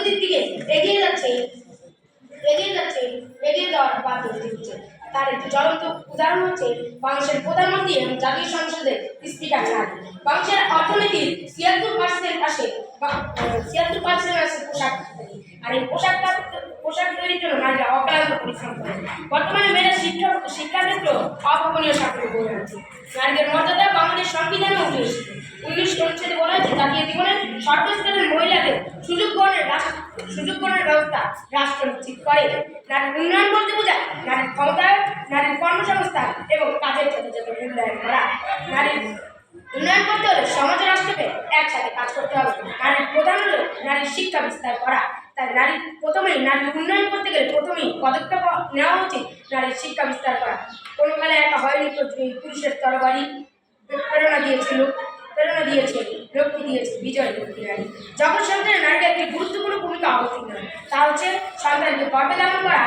অগ্রগতির দিকে এগিয়ে যাচ্ছে এগিয়ে যাওয়ার বাধ্য হচ্ছে। তার একটি জ্বলন্ত উদাহরণ হচ্ছে বাংলাদেশের প্রধানমন্ত্রী এবং জাতীয় সংসদের স্পিকার ছাড়। বাংলাদেশের অর্থনীতির 76% আসে 76% আসে পোশাক থেকে। আর এই পোশাক তৈরির জন্য নারীরা অক্লান্ত পরিশ্রম করে। বর্তমানে মেয়েরা শিক্ষা ক্ষেত্র অভাবনীয় সাফল্য করে আছে। নারীদের মর্যাদা বাংলাদেশ সংবিধানে উঠে এসেছে। 19 অনুচ্ছেদে বলা হয়েছে জাতীয় জীবনের সর্বস্তরের মহিলাদের সুযোগ গ্রহণের ব্যবস্থা রাষ্ট্র নিশ্চিত করে। নারীর উন্নয়ন বলতে বোঝায় নারীর ক্ষমতায়ন, নারীর কর্মসংস্থান এবং কাজের যথাযথ মূল্যায়ন করা। নারীর উন্নয়ন করতে হলে সমাজ রাষ্ট্রকে একসাথে কাজ করতে হবে। নারীর প্রধান হলো নারীর শিক্ষা বিস্তার করা। তাই নারীর উন্নয়ন করতে গেলে প্রথমেই পদক্ষেপ নেওয়া উচিত নারীর শিক্ষা বিস্তার করা। কোনো বেলায় একা হয়নি তো পুরুষের তরবারি প্রেরণা দিয়েছে লক্ষ্মী দিয়েছে বিজয় লক্ষ্মী নারী। যখন সংসারে নারীরা একটি গুরুত্বপূর্ণ ভূমিকা অবতীর্ণ হয় তা হচ্ছে সন্তানকে গর্ভে ধারণ করা